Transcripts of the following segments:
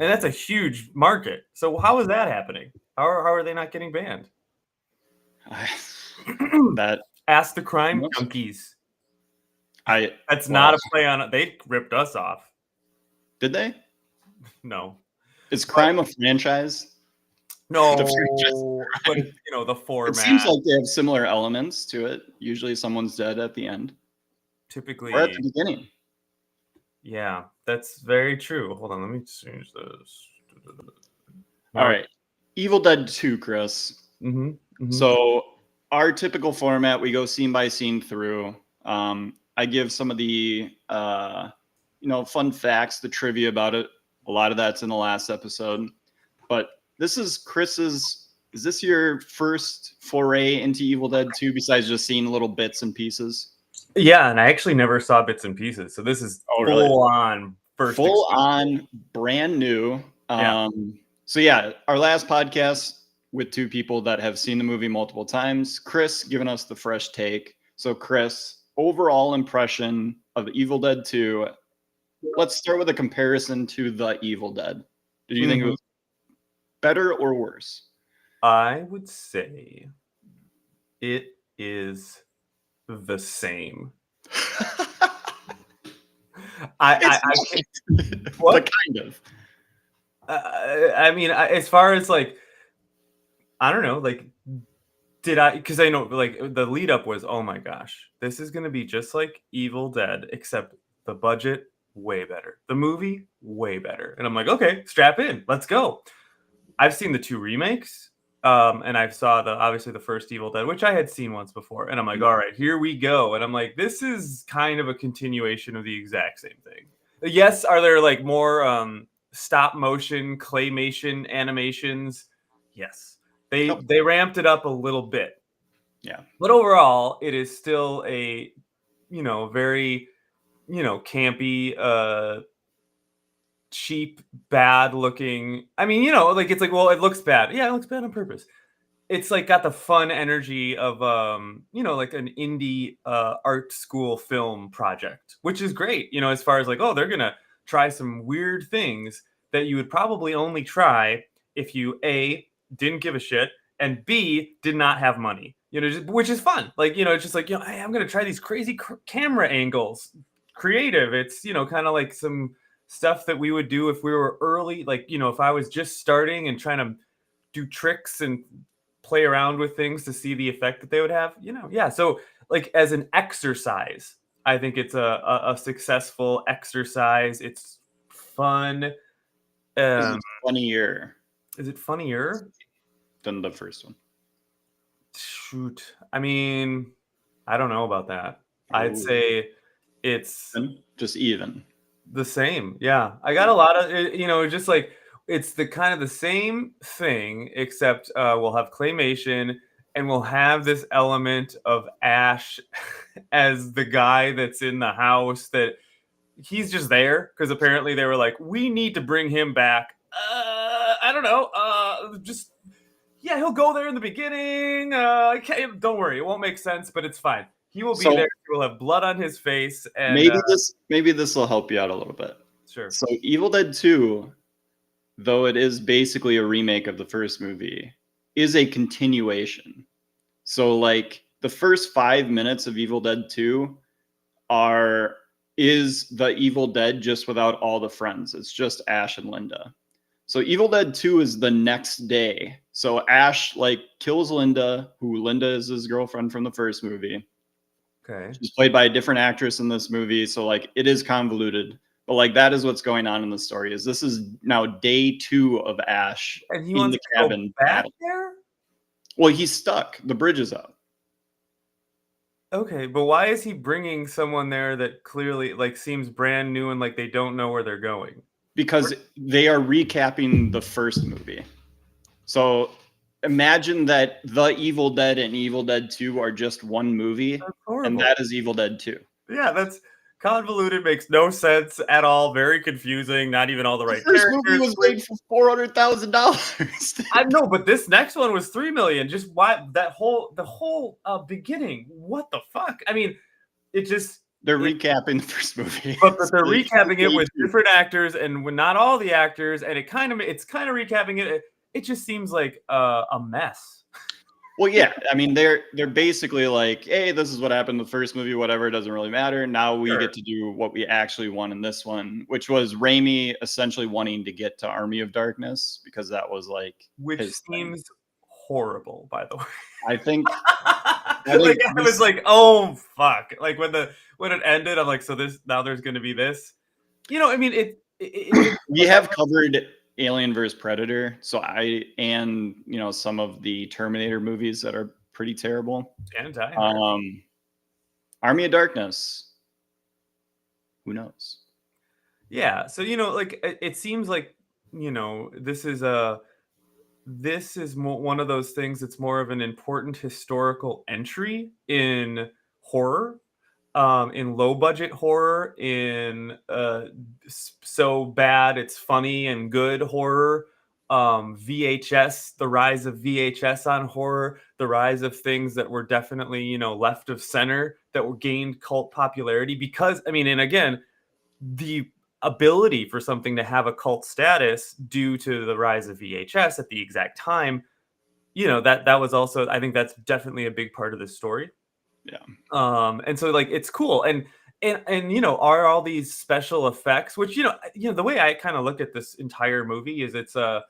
And that's a huge market. So how is that happening? How are they not getting banned? That Ask the crime junkies. That's not a play on it. They ripped us off. Did they? No. Is crime a franchise? No, but the format. It seems like they have similar elements to it. Usually someone's dead at the end. Typically. Or at the beginning. Yeah, that's very true. Hold on, let me change this. All right. Evil Dead 2, Chris. So our typical format, we go scene by scene through. I give some of the fun facts, the trivia about it. A lot of that's in the last episode. But this is Chris's. Is this your first foray into Evil Dead 2 besides just seeing little bits and pieces? Yeah, and I actually never saw bits and pieces. So this is on first. Full on, brand new. So yeah, our last podcast with two people that have seen the movie multiple times. Chris giving us the fresh take. So Chris, overall impression of Evil Dead 2. Let's start with a comparison to The Evil Dead. Did you think it was better or worse? I would say it is the same. What kind of? I mean, as far as like, I don't know, like, because I know like the lead up was, oh my gosh, this is going to be just like Evil Dead, except the budget way better. The movie way better. And I'm like, okay, strap in. Let's go. I've seen the 2 remakes. And I saw obviously the first Evil Dead, which I had seen once before. And I'm like, all right, here we go. And I'm like, this is kind of a continuation of the exact same thing. Yes, are there like more stop motion, claymation animations? Yes. They ramped it up a little bit. Yeah. But overall, it is still a, very, campy, cheap, bad looking. I mean, like it's like, well, it looks bad. Yeah, it looks bad on purpose. It's like got the fun energy of like an indie art school film project, which is great, as far as like, oh, they're gonna try some weird things that you would probably only try if you A, didn't give a shit, and B, did not have money, which is fun. Like, it's just like, hey, I'm gonna try these crazy camera angles. Creative. It's, kind of like some stuff that we would do if we were early, like, if I was just starting and trying to do tricks and play around with things to see the effect that they would have, yeah. So like as an exercise, I think it's a successful exercise. It's fun. Is it funnier? Is it funnier than the first one? Shoot, I mean, I don't know about that. I'd say it's just even the same. Yeah, I got a lot of just like it's the kind of the same thing, except we'll have claymation and we'll have this element of Ash as the guy that's in the house that he's just there because apparently they were like, we need to bring him back. I don't know. Just yeah, he'll go there in the beginning. Don't worry, it won't make sense, but it's fine. He will be there. He will have blood on his face, and maybe this will help you out a little bit. Sure. So Evil Dead 2, though it is basically a remake of the first movie, is a continuation. So like the first 5 minutes of Evil Dead 2 is the Evil Dead just without all the friends. It's just Ash and Linda. So Evil Dead 2 is the next day. So Ash like kills Linda, who Linda is his girlfriend from the first movie. Okay. She's played by a different actress in this movie. So like it is convoluted. But like that is what's going on in the story. Is this is now day 2 of Ash and he in wants the to cabin go back there? Well, he's stuck. The bridge is up. Okay, but why is he bringing someone there that clearly like seems brand new and like they don't know where they're going? Because they are recapping the first movie. So imagine that The Evil Dead and Evil Dead 2 are just one movie, and that is Evil Dead 2. Yeah, that's convoluted, makes no sense at all, very confusing, not even all the right characters. The first movie was made for $400,000. I know, but this next one was $3 million. Just why the whole beginning? What the fuck? I mean, it just They're recapping the first movie. But they're recapping it with different actors and with not all the actors, and it's kind of recapping it. It just seems like a mess. Well, yeah, I mean, they're basically like, hey, this is what happened in the first movie, whatever, it doesn't really matter. Now we get to do what we actually want in this one, which was Raimi essentially wanting to get to Army of Darkness because that was like which seems horrible, by the way. I think like I was like, oh fuck! Like when it ended, I'm like, so now there's going to be this. You know, I mean, we have covered Alien vs Predator, so and some of the Terminator movies that are pretty terrible. And Die Hard. Army of Darkness. Who knows? Yeah, so like it seems like this is one of those things that's more of an important historical entry in horror, in low budget horror, in so bad it's funny and good horror, VHS, the rise of VHS on horror, the rise of things that were definitely left of center that were gained cult popularity because and again, the ability for something to have a cult status due to the rise of VHS at the exact time, that was also, I think that's definitely a big part of this story. Yeah. And so like it's cool, and are all these special effects, which the way I kind of look at this entire movie is it's an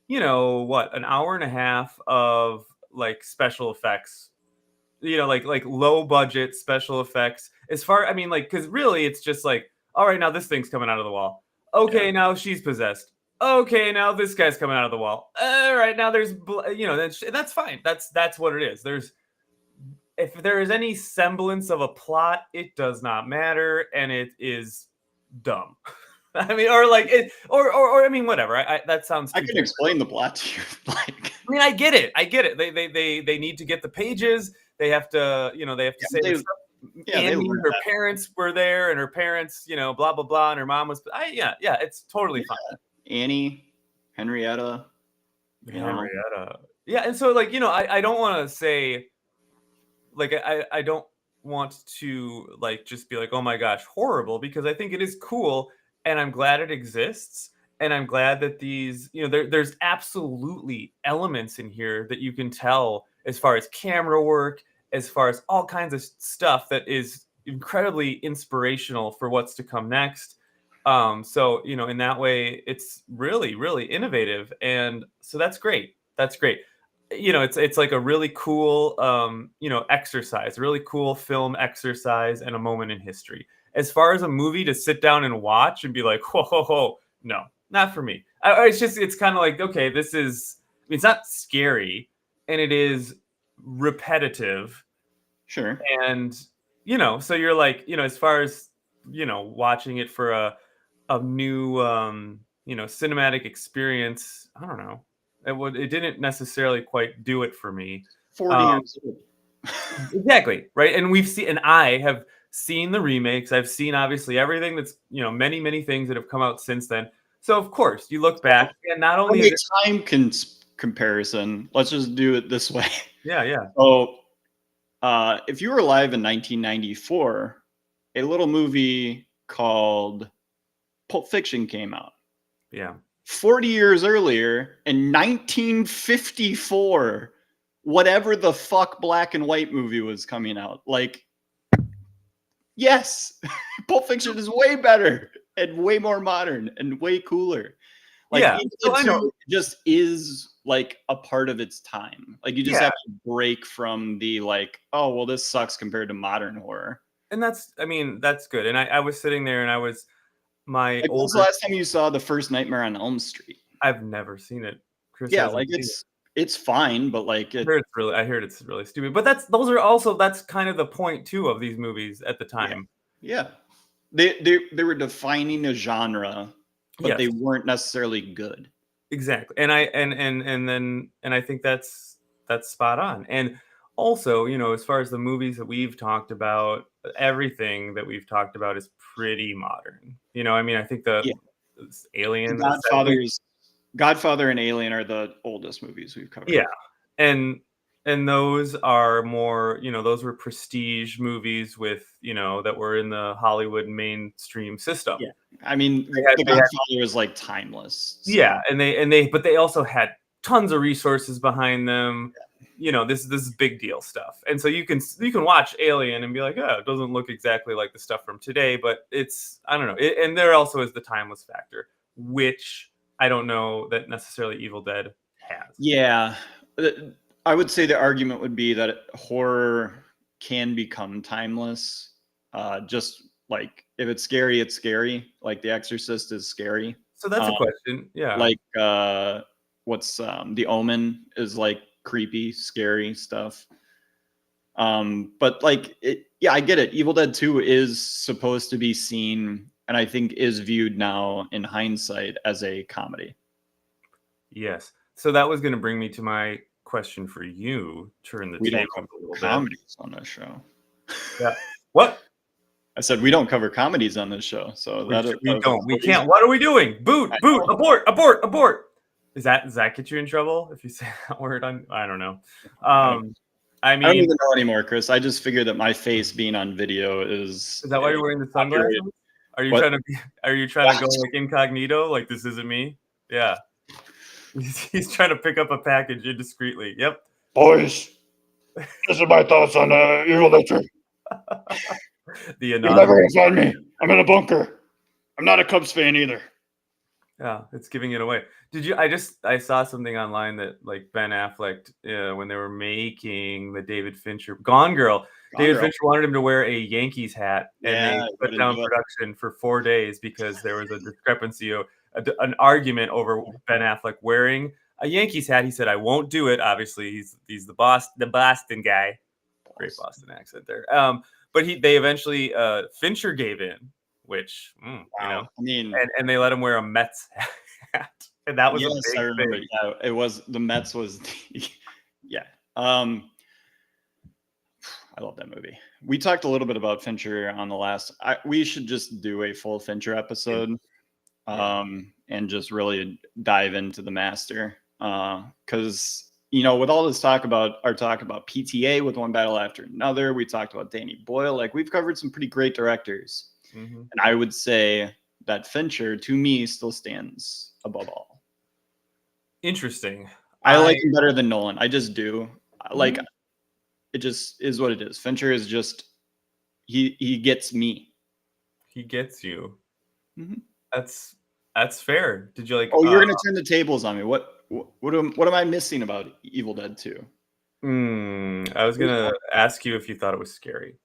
hour and a half of like special effects, like low budget special effects. As far because really it's just like, all right, now this thing's coming out of the wall. Okay, now she's possessed. Okay, now this guy's coming out of the wall. All right, now there's that's fine. That's what it is. If there is any semblance of a plot, it does not matter, and it is dumb. Whatever. That sounds. I can explain the plot to you. I get it. They need to get the pages. They have to, say. Annie, her parents were there, and her parents, blah blah blah, and her mom was. It's totally fine. Annie, Henrietta. Yeah, and so I don't want to say, I don't want to just be like, oh my gosh, horrible, because I think it is cool, and I'm glad it exists, and I'm glad that these, there's absolutely elements in here that you can tell as far as camera work, as far as all kinds of stuff that is incredibly inspirational for what's to come next. So, in that way, it's really, really innovative. And so that's great. That's great. It's like a really cool, exercise, really cool film exercise and a moment in history. As far as a movie to sit down and watch and be like, whoa, no, not for me. It's kind of like, okay, it's not scary, and it is repetitive. Sure. And so you're like, as far as watching it for a new cinematic experience, I don't know, it didn't necessarily quite do it for me. 40 years old. Exactly, right. And I have seen the remakes. I've seen obviously everything that's many things that have come out since then. So of course you look back, and not only time comparison, let's just do it this way. Yeah. So if you were alive in 1994, a little movie called Pulp Fiction came out. Yeah. 40 years earlier, in 1954, whatever the fuck black and white movie was coming out. Yes, Pulp Fiction is way better and way more modern and way cooler. It just is like a part of its time. You just have to break from the oh, well, this sucks compared to modern horror. And that's good. And I was sitting there, and I was when was the last time you saw the first Nightmare on Elm Street? I've never seen it. Chris, it's fine, but I heard it's really stupid. But that's kind of the point too of these movies at the time. Yeah. They were defining a genre, but they weren't necessarily good. Exactly. And I think that's spot on. And also, as far as the movies that we've talked about, everything that we've talked about is pretty modern. I think Alien, Godfather and Alien are the oldest movies we've covered. Yeah. And And those are more, those were prestige movies with, that were in the Hollywood mainstream system. Yeah. I mean, The Godfather is like timeless. So. Yeah, but they also had tons of resources behind them. Yeah. This is big deal stuff. And so you can watch Alien and be like, oh, it doesn't look exactly like the stuff from today, but it's, I don't know. And there also is the timeless factor, which I don't know that necessarily Evil Dead has. Yeah. I would say the argument would be that horror can become timeless. Just like if it's scary, it's scary. Like The Exorcist is scary. So that's a question. Yeah. Like what's The Omen is like creepy, scary stuff. But like I get it. Evil Dead 2 is supposed to be seen, and I think is viewed now in hindsight as a comedy. Yes. So that was going to bring me to my question for you. Turn the table a little bit. Comedies on this show. Yeah. What? I said we don't cover comedies on this show, so we don't. We can't. What are we doing? Boot! Abort! Does that get you in trouble if you say that word? I don't know. I mean, I don't even know anymore, Chris. I just figured that my face being on video is. Is that why you're wearing the sunglasses? Are you trying to go like incognito? Like this isn't me? Yeah. He's trying to pick up a package indiscreetly. Yep. Boys, this is my thoughts on Evil Dead 2. You're never gonna find me. I'm in a bunker. I'm not a Cubs fan either. Yeah, it's giving it away. Did you? I saw something online that like Ben Affleck, when they were making the David Fincher Gone Girl, David Fincher wanted him to wear a Yankees hat, and they put down production for 4 days because there was a discrepancy, an argument over Ben Affleck wearing a Yankees hat. He said, "I won't do it." Obviously, he's the Boston guy. Great Boston accent there. But they eventually Fincher gave in, which I mean, and they let him wear a Mets hat, and that was a big I remember. thing. Yeah, it was the Mets was yeah. I love that movie. We talked a little bit about Fincher on the last. We should just do a full Fincher episode, and just really dive into the master, because. With all this talk about PTA with One Battle After Another, we talked about Danny Boyle. Like we've covered some pretty great directors, and I would say that Fincher, to me, still stands above all. Interesting. I like him better than Nolan. I just do. Like it just is what it is. Fincher is just he gets me. He gets you. That's fair. Did you like? Oh, you're gonna turn the tables on me. What am I missing about Evil Dead 2? I was gonna ask you if you thought it was scary.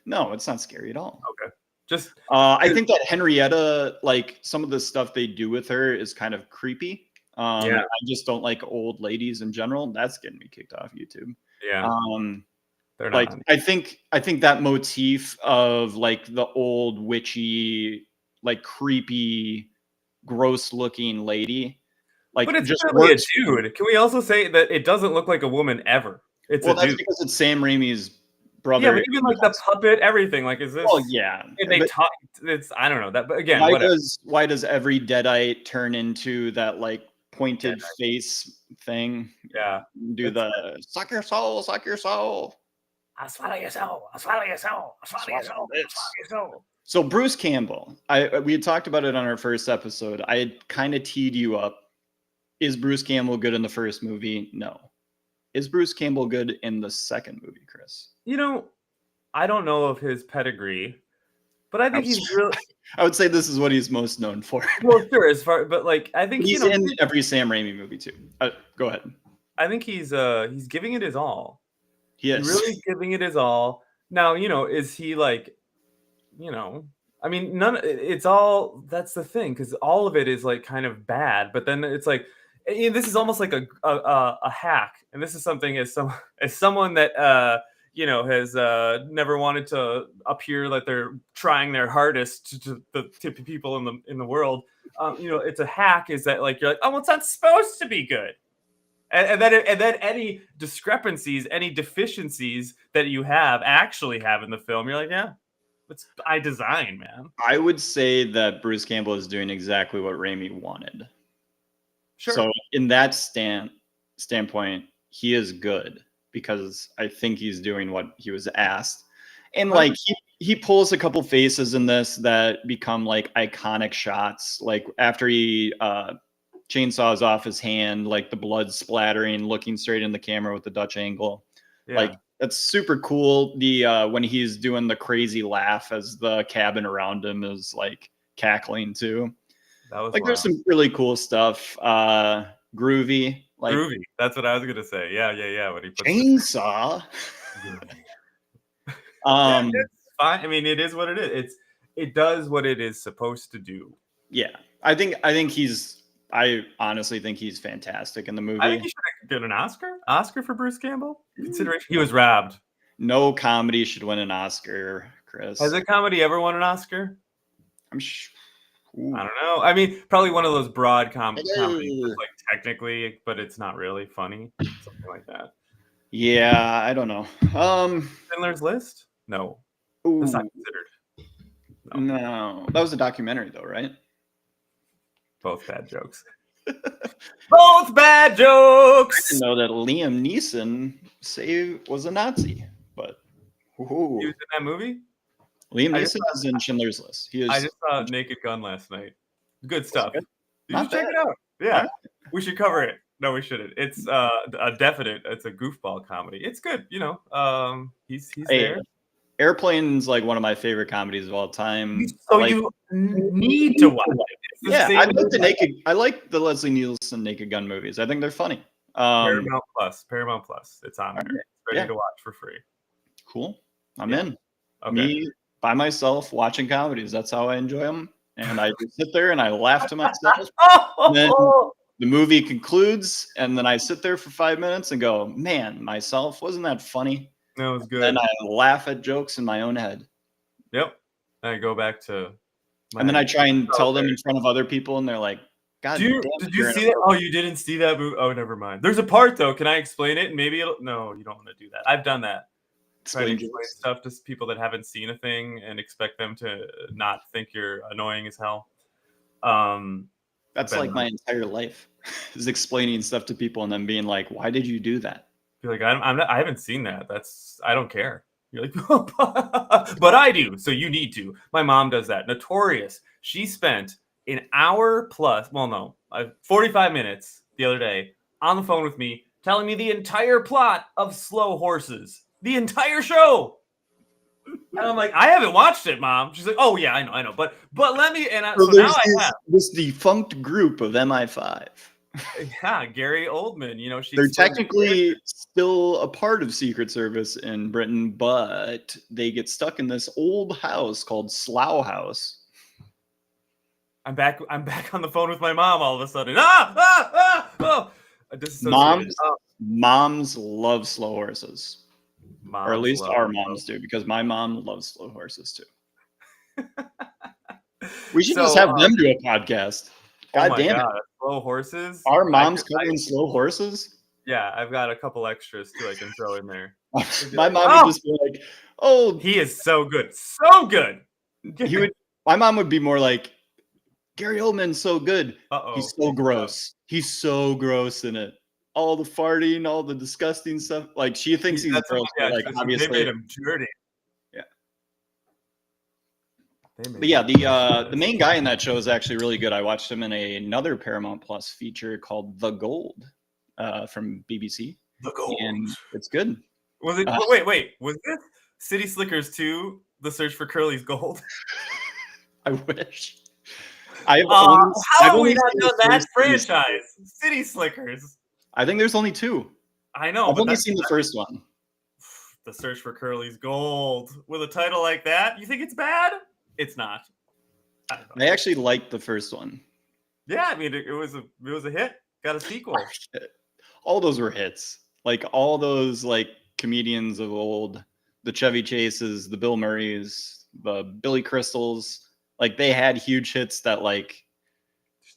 No, it's not scary at all. Okay. Just I think that Henrietta, like some of the stuff they do with her is kind of creepy. I just don't like old ladies in general. That's getting me kicked off YouTube. Yeah. They're not. Like I think that motif of like the old witchy, like creepy, gross looking lady. Like, but it's just really a dude. Can we also say that it doesn't look like a woman ever? It's that's because it's Sam Raimi's brother. Yeah, but even like the puppet, everything. Like, is this? Oh yeah. And they talk. It's I don't know that. But again, why does every Deadite turn into that like pointed face thing? Yeah. Do the suck your soul, suck your soul. I'll swallow your soul. I'll swallow your soul. I'll swallow your soul. I'll swallow your soul. So Bruce Campbell, we had talked about it on our first episode. I had kind of teed you up. Is Bruce Campbell good in the first movie? No. Is Bruce Campbell good in the second movie, Chris? I don't know of his pedigree, but I think he's really. I would say this is what he's most known for. Well, sure, but like I think he's in every Sam Raimi movie too. Go ahead. I think he's giving it his all. He's really giving it his all. Now, is he like, I mean, it's all, that's the thing, because all of it is like kind of bad, but then it's like, this is almost like a hack, and this is something as someone that has never wanted to appear like they're trying their hardest to the people in the world. It's a hack. Is that like you're like, oh, well, it's not supposed to be good, and then any discrepancies, any deficiencies that you actually have in the film, you're like, yeah, it's by design, man. I would say that Bruce Campbell is doing exactly what Raimi wanted. Sure. So in that standpoint, he is good. because I think he's doing what he was asked. And like he pulls a couple faces in this that become like iconic shots. Like after he chainsaws off his hand, like the blood splattering, looking straight in the camera with the Dutch angle. Yeah. Like that's super cool. The when he's doing the crazy laugh as the cabin around him is like cackling too. That was like wild. There's some really cool stuff. Groovy. Like groovy. That's what I was gonna say. Yeah. When he puts chainsaw. It's fine. I mean, it is what it is. It does what it is supposed to do. Yeah, I honestly think he's fantastic in the movie. I think he should get an Oscar for Bruce Campbell. Consideration. He was robbed. No comedy should win an Oscar, Chris. Has a comedy ever won an Oscar? I'm sure. I don't know. I mean, probably one of those broad comedies, like technically, but it's not really funny. Something like that. Yeah, I don't know. Schindler's List? No. Ooh. That's not considered. No. That was a documentary, though, right? Both bad jokes. Both bad jokes! I didn't know that Liam Neeson was a Nazi, but... He was in that movie? Liam Neeson is in Schindler's List. I just saw Naked Gun last night. Good stuff. You should check it out. Yeah. Right. We should cover it. No, we shouldn't. It's it's a goofball comedy. It's good, you know. He's there. Airplane's like one of my favorite comedies of all time. So you need to watch it. Yeah, I like the Leslie Nielsen Naked Gun movies. I think they're funny. Paramount Plus. It's on there. It's ready to watch for free. Cool. I'm in. Okay. Me by myself watching comedies. That's how I enjoy them. And I just sit there and I laugh to myself. And then the movie concludes, and then I sit there for 5 minutes and go, man, myself, wasn't that funny? That was good. And I laugh at jokes in my own head. Yep. I go back to and then I try and tell them in front of other people, and they're like, God did you see that? Oh, you didn't see that movie? Oh, never mind. There's a part, though. Can I explain it? Maybe no, you don't want to do that. I've done that. Try to explain stuff to people that haven't seen a thing and expect them to not think you're annoying as hell. That's like my entire life is explaining stuff to people and then being like, why did you do that? You're like, I haven't seen that. I don't care. You're like, but I do. So you need to. My mom does that. Notorious. She spent an hour plus, 45 minutes the other day on the phone with me, telling me the entire plot of Slow Horses. The entire show. And I'm like, I haven't watched it, Mom. She's like, oh yeah, I know. But let me. And so now I have this defunct group of MI5. Yeah, Gary Oldman. You know, they're technically still a part of Secret Service in Britain, but they get stuck in this old house called Slough House. I'm back on the phone with my mom all of a sudden. Moms love slow horses. Or at least our moms do, because my mom loves slow horses too. We should just have them do a podcast. God damn it. Slow horses? Our moms covering slow horses? Yeah, I've got a couple extras too I can throw in there. My mom would just be like, oh. He is so good. So good. My mom would be more like, Gary Oldman's so good. Uh-oh. He's so gross. He's so gross in it. All the farting, all the disgusting stuff. Like, she thinks he's gross. Like, obviously, they made him dirty. Yeah. But yeah, the main guy in that show is actually really good. I watched him in another Paramount Plus feature called The Gold from BBC. The Gold. And it's good. Was it? Wait. Was this City Slickers 2, The Search for Curly's Gold? I wish. How have we not done that franchise? City Slickers. I think there's only 2. I know. I've only seen the first one. The Search for Curly's Gold. With a title like that, you think it's bad? It's not. I actually liked the first one. Yeah, I mean, it was a hit. Got a sequel. All those were hits. Like all those like comedians of old, the Chevy Chases, the Bill Murrays, the Billy Crystals. Like they had huge hits that like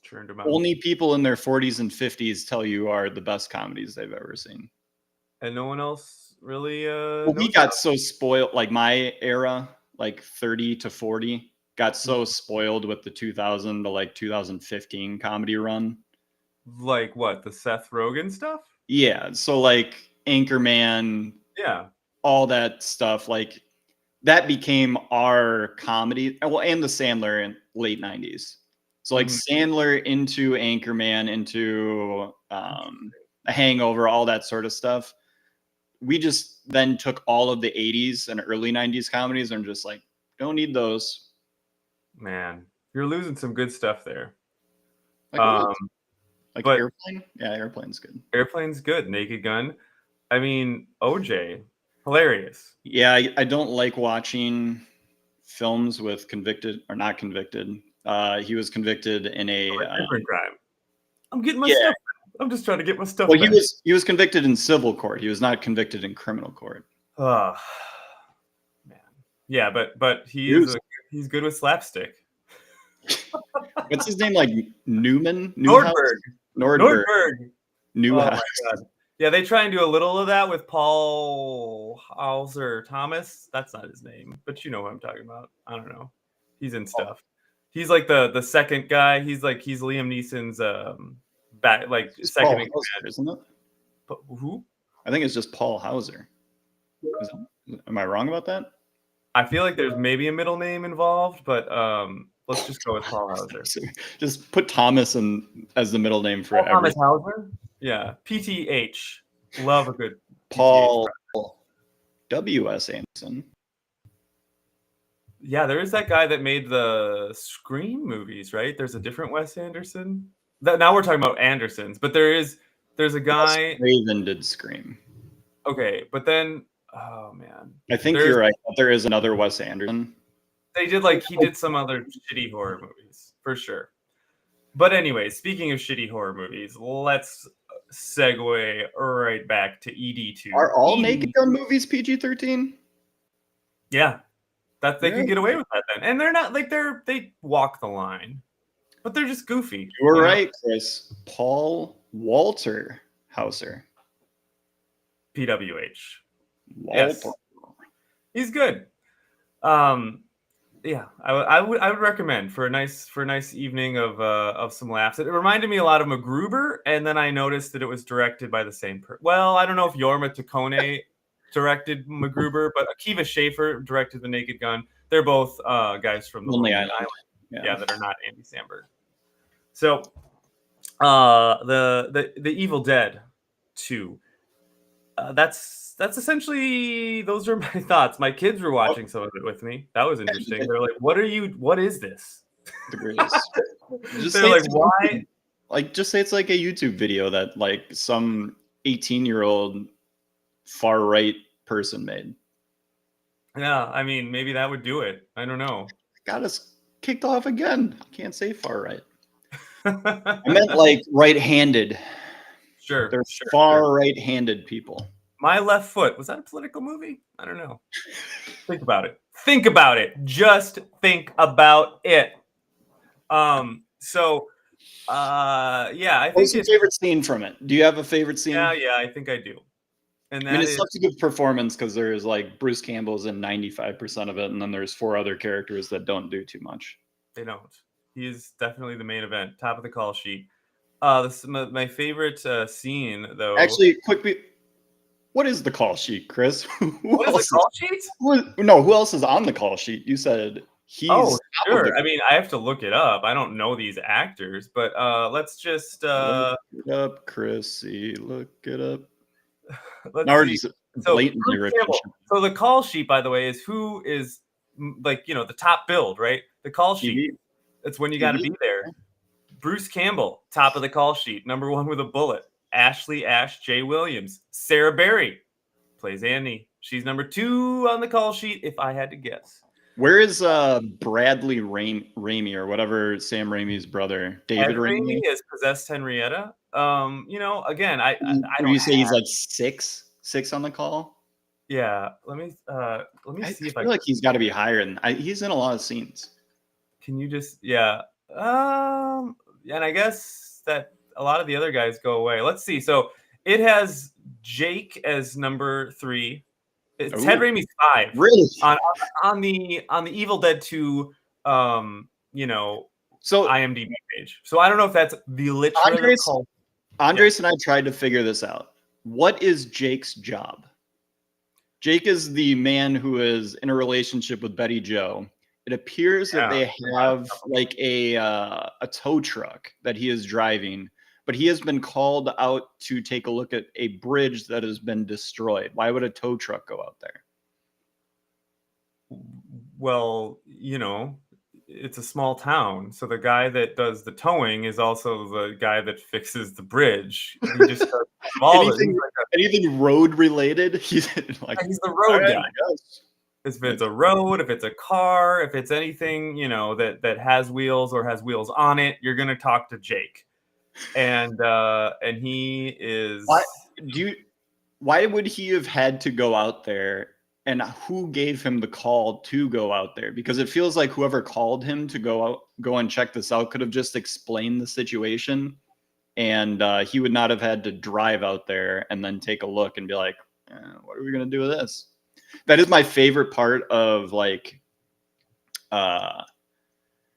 turned them out. Only people in their 40s and 50s tell you are the best comedies they've ever seen. And no one else really we got so spoiled, like my era, like 30 to 40, got so spoiled with the 2000 to like 2015 comedy run. Like what? The Seth Rogen stuff? Yeah. So like Anchorman, Yeah. all that stuff. Like that became our comedy. Well, and the Sandler in late 90s. So like Sandler into Anchorman, into A Hangover, all that sort of stuff. We just then took all of the 80s and early 90s comedies and just like, don't need those. Man, you're losing some good stuff there. Like Airplane? Yeah, Airplane's good. Airplane's good. Naked Gun. I mean, OJ, hilarious. Yeah, I don't like watching films with convicted or not convicted. He was convicted in a different crime. I'm getting my stuff. I'm just trying to get my stuff. Well, he was convicted in civil court. He was not convicted in criminal court. Oh man, yeah, but he's good with slapstick. What's his name? Like Newman? Nordberg. Newhouse. Oh my God. Yeah, they try and do a little of that with Paul Hauser Thomas. That's not his name, but you know what I'm talking about. I don't know. He's in stuff. He's like the second guy. He's Liam Neeson's second in command, isn't it? Who? I think it's just Paul Hauser. Am I wrong about that? I feel like there's maybe a middle name involved, but let's just go with Paul Hauser. Just put Thomas as the middle name for Thomas Hauser. Yeah, PTH. Love a good Paul W.S. Anderson. Yeah, there is that guy that made the Scream movies, right? There's a different Wes Anderson. Now we're talking about Andersons, but there's a guy. Wes Craven did Scream. Okay, but then, oh man, I think you're right. There is another Wes Anderson. They did he did some other shitty horror movies for sure. But anyway, speaking of shitty horror movies, let's segue right back to ED2. Are all Naked Gun movies PG-13? Yeah, that they can get away with that then, and they're not they walk the line, but they're just goofy. You were right, Chris. Paul Walter Hauser. PWH. Walter. Yes. He's good. Yeah, I would recommend for a nice evening of some laughs. It reminded me a lot of MacGruber, and then I noticed that it was directed by the same person. Well, I don't know if Jorma Taccone directed MacGruber, but Akiva Schaffer directed The Naked Gun. They're both guys from the Lonely Island. Yeah, that are not Andy Samberg. So, the Evil Dead 2. That's essentially, those are my thoughts. My kids were watching some of it with me. That was interesting. They're like, what is this? The greatest. They're like, why? Like, just say it's like a YouTube video that like some 18-year-old far right person made. Yeah, I mean, maybe that would do it. I don't know. Got us kicked off again. I can't say far right. I meant like right-handed. Sure. They're far right-handed people. My Left Foot. Was that a political movie? I don't know. Think about it. Think about it. Just think about it. I think what's your favorite scene from it? Do you have a favorite scene? Yeah, I think I do. And it's such a good performance because there's like Bruce Campbell's in 95% of it, and then there's 4 other characters that don't do too much. They don't. He is definitely the main event, top of the call sheet. My favorite scene, though. Actually, what is the call sheet, Chris? What is the call sheet? Who else is on the call sheet? You said he's. Oh, sure. I mean, I have to look it up. I don't know these actors, but let's just look it up, Chrissy. Look it up. So the call sheet, by the way, is who is the top build, right? The call sheet. It's when you got to be there. Bruce Campbell, top of the call sheet, number 1 with a bullet. Ashley Ash J. Williams. Sarah Berry plays Annie. She's number 2 on the call sheet, if I had to guess. Where is Bradley Raimi or whatever Sam Raimi's brother? David Raimi is Possessed Henrietta. Again, I don't. You say he's like six on the call. Yeah, let me see if I feel like he's got to be higher than. He's in a lot of scenes. Can you just and I guess that a lot of the other guys go away. Let's see. So it has Jake as number 3. It's Ted Raimi's 5. Really? On the Evil Dead 2 so IMDb page. So I don't know if that's the literal call. Andres and I tried to figure this out. what is Jake's job? Jake is the man who is in a relationship with Betty Jo. It appears that they have like a tow truck that he is driving, but he has been called out to take a look at a bridge that has been destroyed. Why would a tow truck go out there? Well, it's a small town, so the guy that does the towing is also the guy that fixes the bridge. He just does all anything road related. He's like, he's the road right, guy. If it's a road, if it's a car, if it's anything that has wheels or has wheels on it, you're gonna talk to Jake, and he is. Why would he have had to go out there? And who gave him the call to go out there? Because it feels like whoever called him to go and check this out could have just explained the situation, and he would not have had to drive out there and then take a look and be like, what are we going to do with this? That is my favorite part of like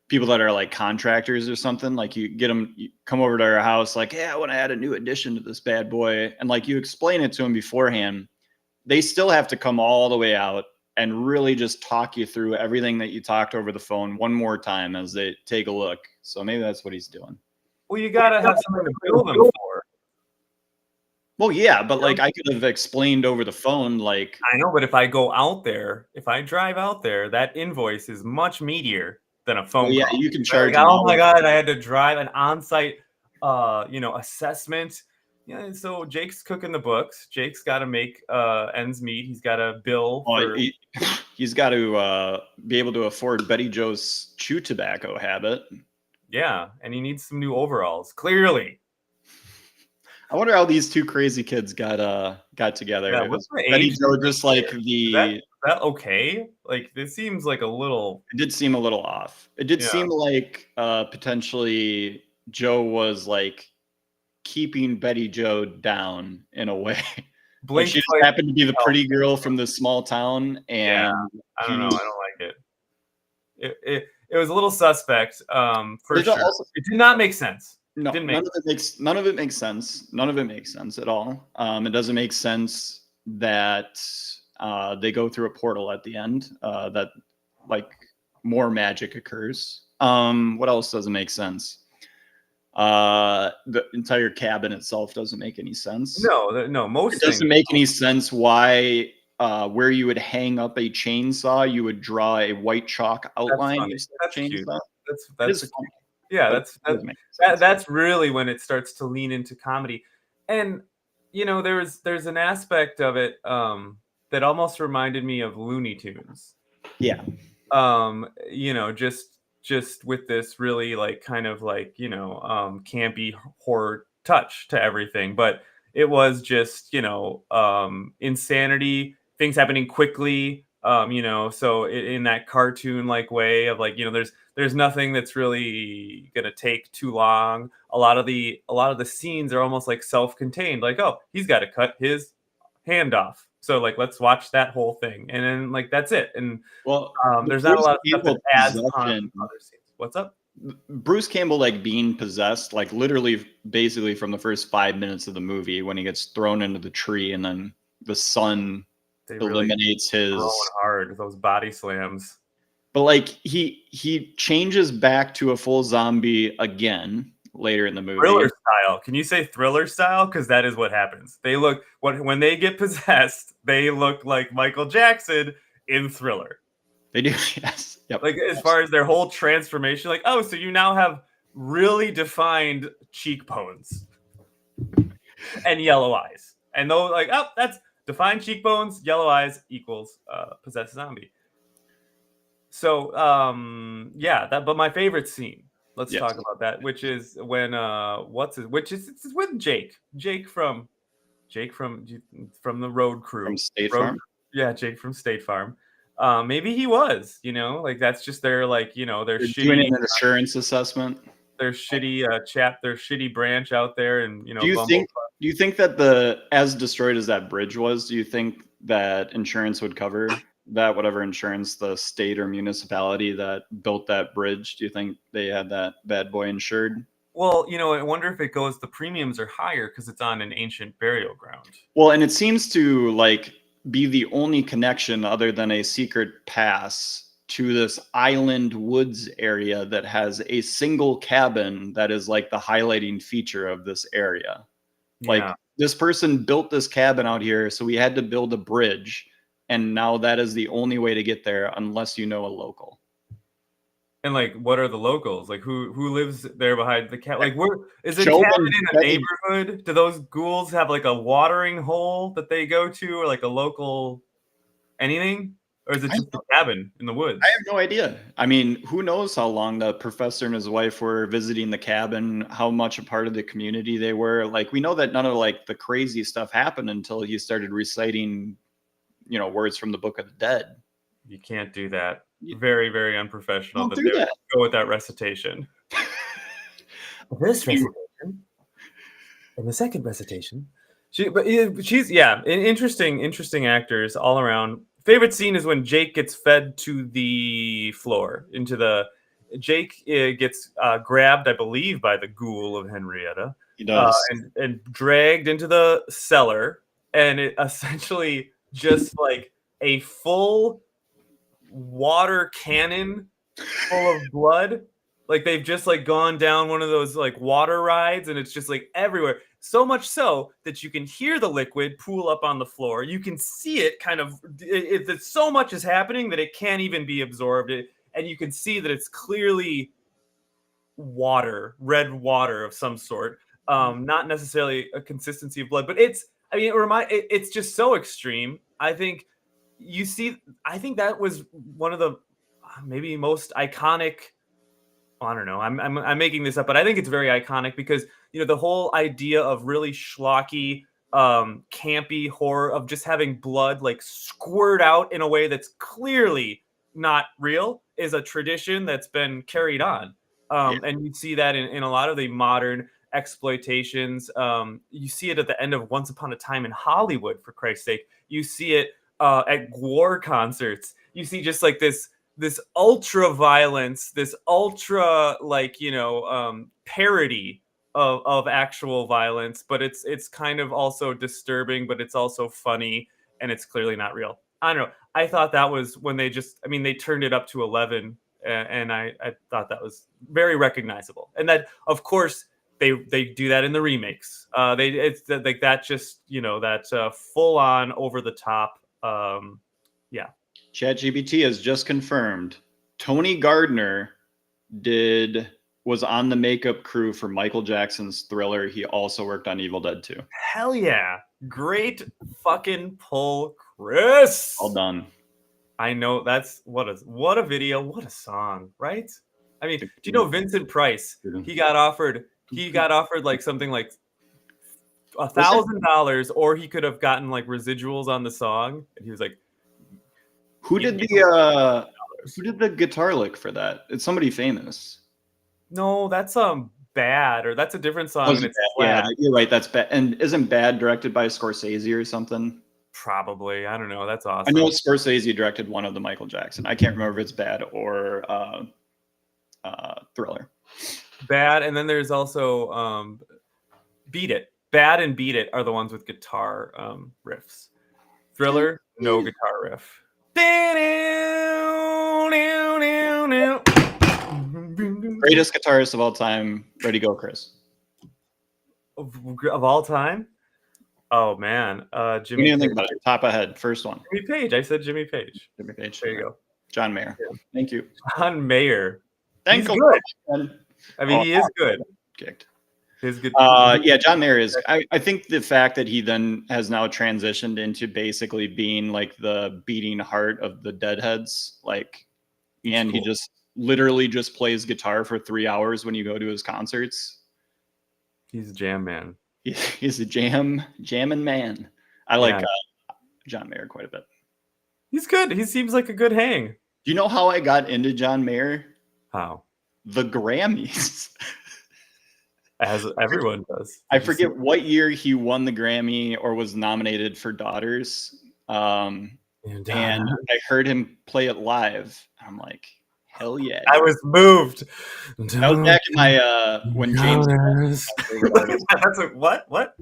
people that are like contractors or something. Like you come over to our house like, yeah, I want to add a new addition to this bad boy. And like you explain it to them beforehand. They still have to come all the way out and really just talk you through everything that you talked over the phone one more time as they take a look. So maybe that's what he's doing. Well, you got to have something to build them for. Well, yeah, but like I could have explained over the phone, like I know, but if I go out there, if I drive out there, that invoice is much meatier than a phone call. You can charge. Like, oh my God, I had to drive an on-site, assessment. Yeah, so Jake's cooking the books. Jake's got to make ends meet. He's got to bill. He's got to be able to afford Betty Jo's chew tobacco habit. Yeah, and he needs some new overalls. Clearly. I wonder how these two crazy kids got together. Yeah, was Betty Jo just like Is that okay? Like this seems like a little. It did seem a little off. It did seem like potentially Joe was like keeping Betty Jo down in a way. Like she just happened to be the pretty girl from this small town, and I don't know. I don't like it. It was a little suspect, for sure. It did not make sense. No, none of it makes sense. None of it makes sense at all. It doesn't make sense that they go through a portal at the end. That like more magic occurs. What else doesn't make sense? The entire cabin itself doesn't make any sense. No, most it doesn't make any sense why where you would hang up a chainsaw, you would draw a white chalk outline. That's cute. That's really when it starts to lean into comedy. And there's an aspect of it that almost reminded me of Looney Tunes. Yeah. Just with this really like kind of like campy horror touch to everything, but it was just insanity, things happening quickly, so in that cartoon like way of like there's nothing that's really gonna take too long. A lot of the scenes are almost like self-contained, like, oh, he's got to cut his hand off, so like let's watch that whole thing, and then like that's it. And there's not a lot of stuff that adds on other scenes. What's up? Bruce Campbell like being possessed, like literally basically from the first 5 minutes of the movie when he gets thrown into the tree and then the sun eliminates his hard those body slams. But like he changes back to a full zombie again later in the movie. Thriller style. Can you say Thriller style? Because that is what happens. They look when they get possessed, they look like Michael Jackson in Thriller. They do, yes. Yep. Like as far as their whole transformation, like, oh, so you now have really defined cheekbones and yellow eyes. And though like, oh, that's defined cheekbones, yellow eyes equals possessed zombie. So but my favorite scene, let's talk about that, which is when it's with Jake from the road crew. From State Farm? Yeah, Jake from State Farm. Maybe he was, like that's just their like, their shitty doing an insurance assessment. Their shitty their shitty branch out there, and do you think that as destroyed as that bridge was, do you think that insurance would cover that, whatever insurance the state or municipality that built that bridge, do you think they had that bad boy insured? Well, I wonder if it goes. The premiums are higher because it's on an ancient burial ground. Well, and it seems to like be the only connection other than a secret pass to this island woods area that has a single cabin that is like the highlighting feature of this area. Yeah. Like this person built this cabin out here, so we had to build a bridge, and now that is the only way to get there unless you know a local. And like, what are the locals? Like, who lives there behind the cabin? Like, where is a Joe cabin and in a Betty. neighborhood? Do those ghouls have like a watering hole that they go to, or like a local anything? Or is it just a cabin in the woods? I have no idea. I mean, who knows how long the professor and his wife were visiting the cabin, how much a part of the community they were. Like, we know that none of like the crazy stuff happened until he started reciting, words from the Book of the Dead. You can't do that. Very, very unprofessional. Don't do that. Go with that recitation. This recitation and the second recitation. She's interesting actors all around. Favorite scene is when Jake gets fed to the floor. Jake gets grabbed, I believe, by the ghoul of Henrietta. He does, and dragged into the cellar, and it essentially just like a full water cannon full of blood. Like they've just like gone down one of those like water rides, and it's just like everywhere. So much so that you can hear the liquid pool up on the floor. You can see it kind of. So much is happening that it can't even be absorbed. And you can see that it's clearly water, red water of some sort. Not necessarily a consistency of blood, but it's. I mean, it's just so extreme. I think that was one of the maybe most iconic. I don't know. I'm making this up, but I think it's very iconic because the whole idea of really schlocky, campy horror of just having blood like squirt out in a way that's clearly not real is a tradition that's been carried on, and you see that in a lot of the modern exploitations. You see it at the end of Once Upon a Time in Hollywood, for Christ's sake. You see it at war concerts. You see just like this ultra violence, this ultra parody of actual violence, but it's kind of also disturbing, but it's also funny, and it's clearly not real. I don't know. I thought that was when they turned it up to 11, and I thought that was very recognizable. And that, of course, they do that in the remakes. It's like that, just that full on over the top. Yeah. ChatGPT has just confirmed Tony Gardner was on the makeup crew for Michael Jackson's Thriller. He also worked on Evil Dead 2. Hell yeah. Great fucking pull, Chris. Well done. I know what a video, what a song, right? I mean, do you know Vincent Price? He got offered like something like $1,000, or he could have gotten like residuals on the song, and he was like, Who did the guitar lick for that? It's somebody famous. No, that's Bad, or that's a different song. And it's yeah, you're right. That's Bad. And isn't Bad directed by Scorsese or something? Probably. I don't know. That's awesome. I know Scorsese directed one of the Michael Jackson. I can't remember if it's Bad or Thriller. Bad, and then there's also Beat It. Bad and Beat It are the ones with guitar riffs. Thriller, no guitar riff. Greatest guitarist of all time. Ready, go, Chris. Of all time? Oh man, Jimmy. What do you think about it? Top ahead, first one. Jimmy Page. I said Jimmy Page. Jimmy Page. There you go. John Mayer. Yeah. Thank you. John Mayer. He's good. I mean, he is good. Kicked. He's good. Yeah, John Mayer is. I think the fact that he then has now transitioned into basically being like the beating heart of the Deadheads, and cool. He just literally just plays guitar for 3 hours when you go to his concerts. He's a jam man. He's a jamming man. I like John Mayer quite a bit. He's good. He seems like a good hang. Do you know how I got into John Mayer? How? The Grammys. As everyone does. I forget what year he won the Grammy or was nominated for Daughters. And I heard him play it live. I'm like, Hell yeah. I was moved. That was back in my when James Blunt was my favorite artist. That's what?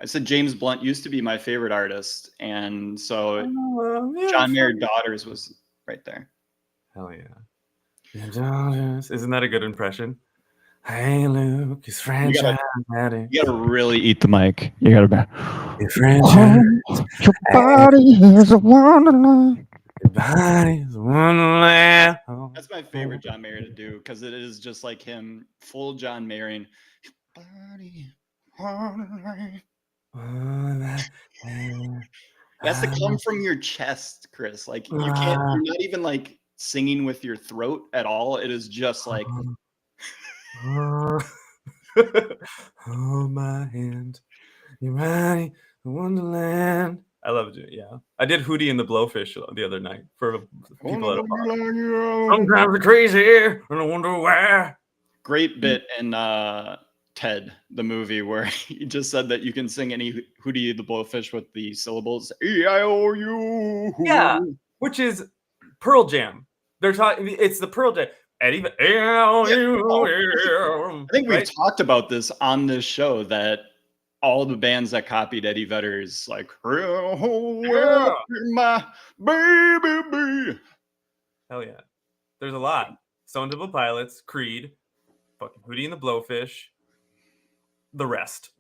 I said James Blunt used to be my favorite artist, and so John Mayer Daughters was right there. Hell yeah. Isn't that a good impression? Hey Luke, it's franchise. You gotta really eat the mic. You gotta be. Franchise. Your body is a wonderland. Your body's a wonderland. That's my favorite John Mayer to do because it is just like him, full John Mayer. Your body, wonderland. It has to come from your chest, Chris. Like you can't. You're not even like singing with your throat at all. It is just like. Hold my hand. You're right. Wonderland. I love it. Yeah, I did Hootie and the Blowfish the other night for people at a bar. Sometimes we're crazy, and I wonder why. Great bit in Ted, the movie, where he just said that you can sing any Hootie the Blowfish with the syllables E-I-O-U. Yeah, which is Pearl Jam. They're talking. It's the Pearl Jam. Eddie, I think we've talked about this on this show that all the bands that copied Eddie Vedder's like my baby. Hell yeah. There's a lot. Stone Temple Pilots, Creed, fucking Hootie and the Blowfish, the rest.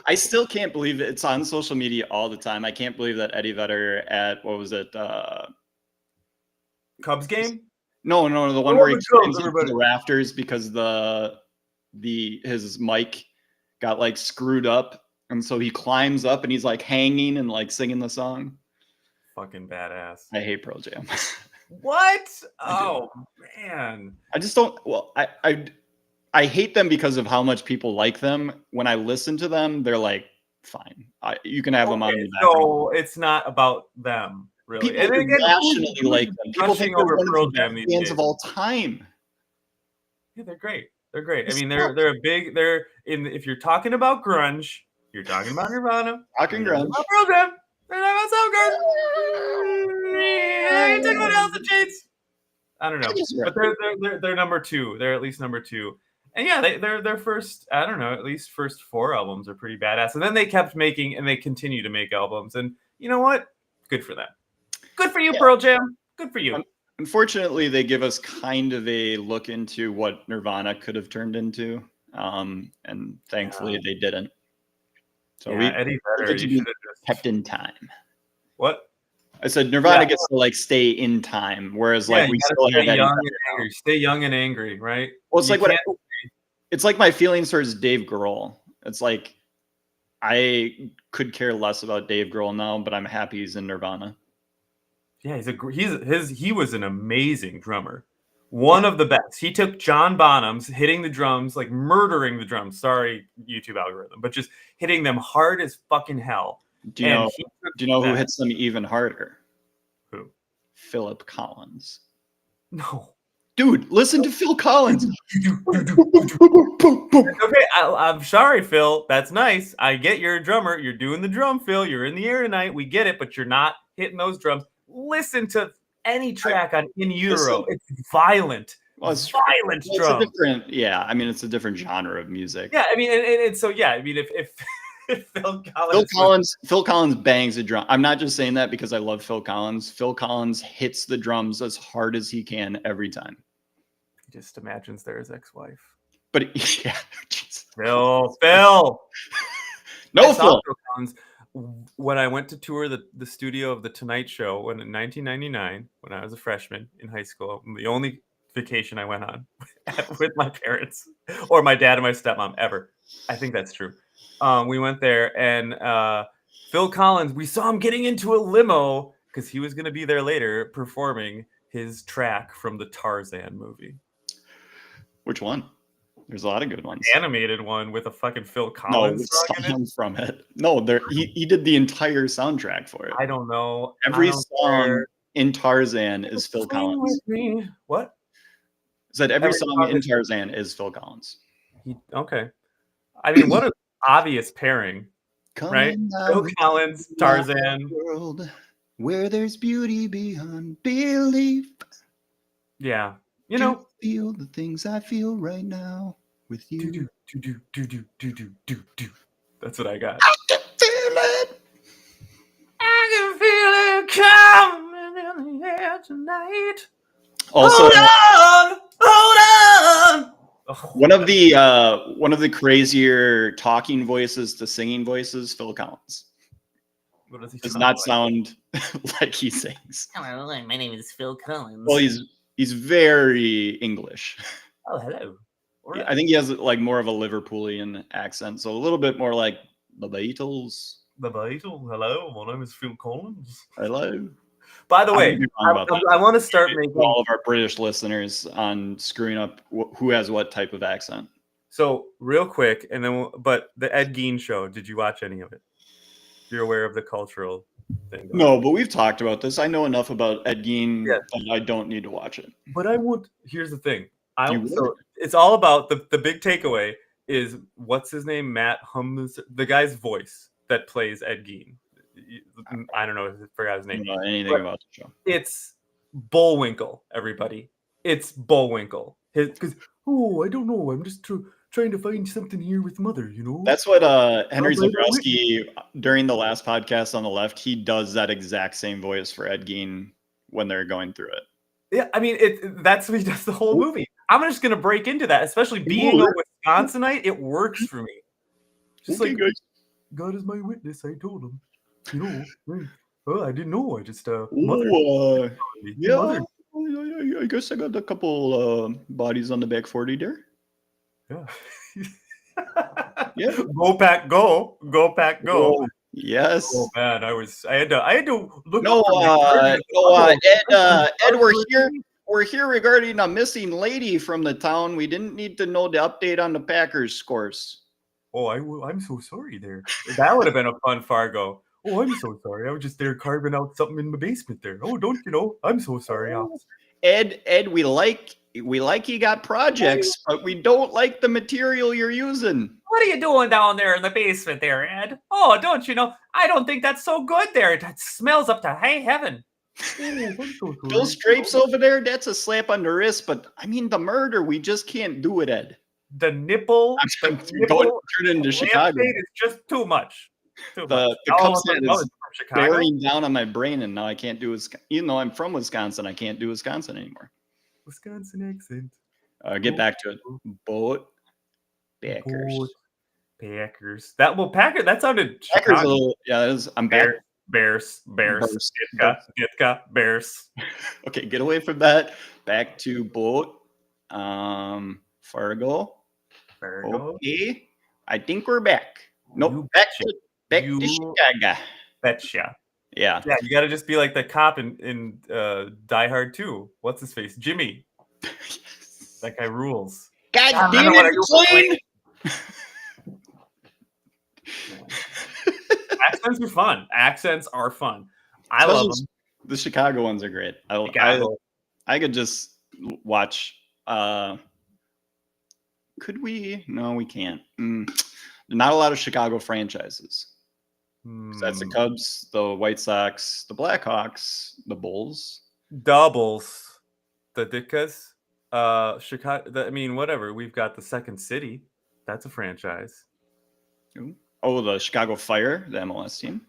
I still can't believe it's on social media all the time. I can't believe that Eddie Vedder at what was it? Cubs game? No, the one where he climbs up to the rafters because his mic got like screwed up, and so he climbs up and he's like hanging and like singing the song. Fucking badass. I hate Pearl Jam. What? Oh man. I just don't. Well, I hate them because of how much people like them. When I listen to them, they're like fine. You can have them on the background. So it's not about them. Really. People rationally like them. People think they're one of the best bands of all time. Yeah, they're great. They're great. I mean, if you're talking about grunge, you're talking about Nirvana. Talking grunge. Pearl Jam. They're not about Soundgarden. Talking about Alice in Chains. I don't know, but they're number 2. They're at least number 2. And yeah, their first, I don't know, at least first 4 albums are pretty badass. And then they kept making, and they continue to make albums. And you know what? Good for them. Good for you, Pearl Jam. Good for you. Unfortunately, they give us kind of a look into what Nirvana could have turned into, and thankfully they didn't. So Eddie Vedder, you should have just kept in time. What? I said Nirvana gets to like stay in time, whereas like we still have young and angry. Stay young and angry, right? Well, it's like my feelings towards Dave Grohl. It's like I could care less about Dave Grohl now, but I'm happy he's in Nirvana. Yeah, he was an amazing drummer. One of the best. He took John Bonham's, hitting the drums, like murdering the drums. Sorry, YouTube algorithm, but just hitting them hard as fucking hell. Do you know who hits them even harder? Who? Philip Collins. No. Dude, listen to Phil Collins. Okay, I'm sorry, Phil. That's nice. I get you're a drummer. You're doing the drum, Phil. You're in the air tonight. We get it, but you're not hitting those drums. Listen to any track on In Utero. It's violent. Well, it's violent drum. It's a different genre of music. Yeah, I mean, and so yeah, I mean, if Phil Collins bangs a drum. I'm not just saying that because I love Phil Collins. Phil Collins hits the drums as hard as he can every time. He just imagines they're his ex-wife. But yeah, Phil. No, Phil Collins. When I went to tour the studio of The Tonight Show in 1999, when I was a freshman in high school, the only vacation I went on with my parents or my dad and my stepmom ever. I think that's true. We went there, and Phil Collins, we saw him getting into a limo because he was going to be there later performing his track from the Tarzan movie. Which one? There's a lot of good ones. The animated one with a fucking Phil Collins song from it. No, he did the entire soundtrack for it. I don't know. Every song in Tarzan is Phil Collins. What? I said every song in Tarzan is Phil Collins. Okay. I mean, what an obvious pairing, right? Phil Collins, Tarzan. World where there's beauty beyond belief. Yeah. You know, feel the things I feel right now with you. That's what I got. I can feel it. I can feel it coming in the air tonight. Also, hold on. One of the crazier talking voices to singing voices, Phil Collins. What does he does not sound like he sings. Hello, my name is Phil Collins. Well, he's very English. Oh, hello. Right. I think he has like more of a Liverpoolian accent, so a little bit more like the Beatles. The Beatles. Hello, my name is Phil Collins. Hello. By the way, I want to start making all of our British listeners on screwing up who has what type of accent. So real quick, and then but the Ed Gein show. Did you watch any of it? You're aware of the cultural thing? No, but we've talked about this. I know enough about Ed Gein that I don't need to watch it. But I would. Here's the thing. So it's all about the big takeaway is what's his name? Matt Hums, the guy's voice that plays Ed Gein. I don't know. I forgot his name. I don't know anything about the show. It's Bullwinkle, everybody. It's Bullwinkle. Because I don't know. I'm just trying to find something here with Mother. You know. That's what Henry Zabrowski during the last podcast on the left. He does that exact same voice for Ed Gein when they're going through it. Yeah, I mean, that's what he does the whole movie. I'm just gonna break into that, especially being a Wisconsinite. It works for me. Just like God is my witness. I told him. You know, well, I didn't know. I just mother. Yeah, I guess I got a couple bodies on the back 40 there. Yeah. Yeah. Go pack, go pack, go. Oh, yes. Oh man, I had to look. No, Ed, we're here regarding a missing lady from the town. We didn't need to know the update on the Packers scores. Oh, I'm so sorry there. That would have been a fun Fargo. Oh, I'm so sorry. I was just there carving out something in my basement there. Oh, don't you know? I'm so sorry. Ed, we like you got projects, but we don't like the material you're using. What are you doing down there in the basement there, Ed? Oh, don't you know? I don't think that's so good there. That smells up to high heaven. Those drapes over there, that's a slap on the wrist, but I mean the murder, we just can't do it, Ed. The nipple, turn it into Chicago. Is just too much. The Cubs is bearing down on my brain, and now I can't do Wisconsin. Even though I'm from Wisconsin, I can't do Wisconsin anymore. Wisconsin accent. Get back to it. Boat Packers. Packers. That sounded Packers a little. Yeah, that is. I'm back. Bears. Gitka, Bears. Okay, get away from that. Back to Boat. Fargo. Okay. I think we're back. Nope. Back to Chicago. Betcha. Yeah. Yeah, you got to just be like the cop in Die Hard 2. What's his face? Jimmy. That guy rules. God damn it, Accents are fun. I love them. The Chicago ones are great. I could just watch. Could we? No, we can't. Not a lot of Chicago franchises. That's the Cubs, the White Sox, the Blackhawks, the Bulls. Doubles. The Dickas. Chicago. I mean, whatever. We've got the Second City. That's a franchise. Oh, the Chicago Fire, the MLS team.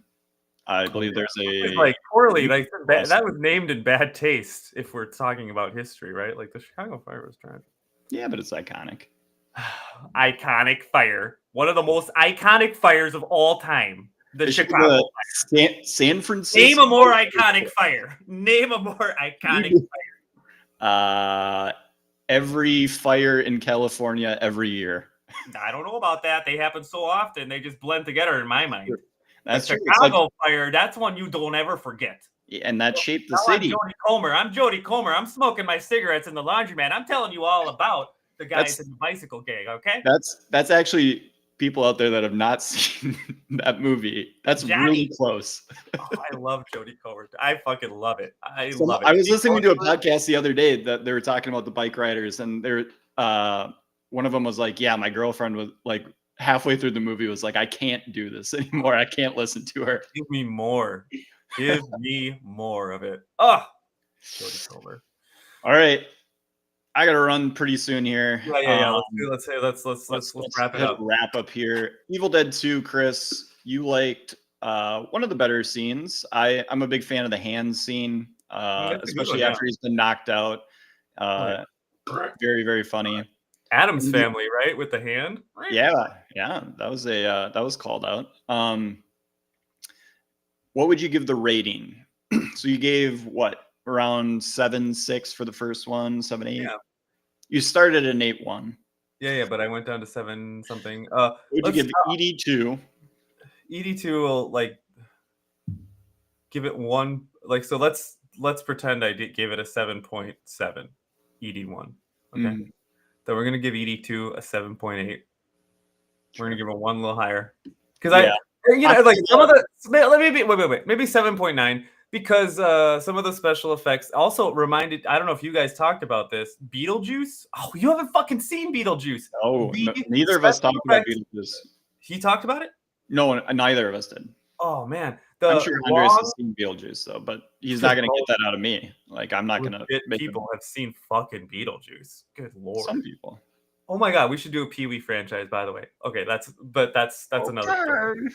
I believe there's a like poorly. Like that was named in bad taste. If we're talking about history, right? Like the Chicago Fire was tragic. Yeah, but it's iconic. Iconic fire. One of the most iconic fires of all time. The Chicago Fire. San Francisco. Name a more iconic fire. Name a more iconic fire. Every fire in California every year. I don't know about that. They happen so often. They just blend together in my mind. That's the Chicago Fire. That's one you don't ever forget. And that shaped the city. I'm Jody Comer. I'm smoking my cigarettes in the laundromat. I'm telling you all about the guys in the bicycle gang. Okay. That's actually people out there that have not seen that movie. That's really close. I love Jody Comer. I fucking love it. I love it. I was listening to a podcast the other day that they were talking about the bike riders, and they're one of them was like, yeah, my girlfriend was like halfway through the movie was like, I can't do this anymore. I can't listen to her. Give me more. Give me more of it. Oh, Jody Comer. All right. I gotta run pretty soon here. Yeah. Let's wrap it up. Wrap up here. Evil Dead 2, Chris, you liked one of the better scenes. I'm a big fan of the hand scene, especially after he's been knocked out. Very, very funny. Adam's family, right? With the hand. Yeah, that was called out. What would you give the rating? So you gave what, around 7.6 for the first one, 7.8? Yeah. You started at an 8.1. Yeah, but I went down to 7 something. Would you give ED2? ED2 will like give it 1. Like, so let's pretend I gave it a 7.7. ED1. Okay. Then we're gonna give ED2 a 7.8. We're gonna give it 1 a little higher because like some of the maybe 7.9 because some of the special effects also reminded. I don't know if you guys talked about this. Beetlejuice. Oh, you haven't fucking seen Beetlejuice. Oh, neither of us talked about Beetlejuice. He talked about it. No, neither of us did. Oh man, I'm sure Andres has seen Beetlejuice though, but he's not gonna get that out of me. Like I'm not gonna. People have seen fucking Beetlejuice. Good lord. Some people. Oh my god, we should do a Pee-wee franchise, by the way. Okay, that's another story.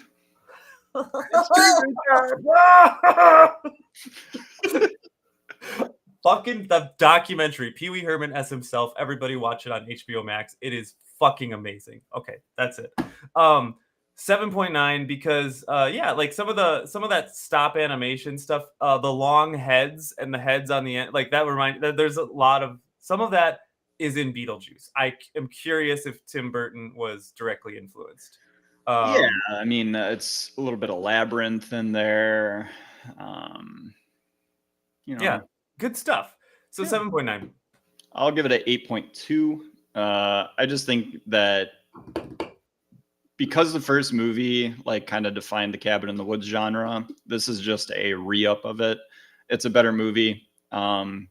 Fucking the documentary, Pee-wee Herman as himself. Everybody watch it on HBO Max. It is fucking amazing. Okay, that's it. 7.9 because like some of that stop animation stuff, the long heads and the heads on the end, like that there's a lot of some of that is in Beetlejuice. I am curious if Tim Burton was directly influenced. Yeah, I mean it's a little bit of Labyrinth in there. Yeah, good stuff. So 7.9. I'll give it an 8.2. I just think that because the first movie like kind of defined the cabin in the woods genre, this is just a re-up of it. It's a better movie. And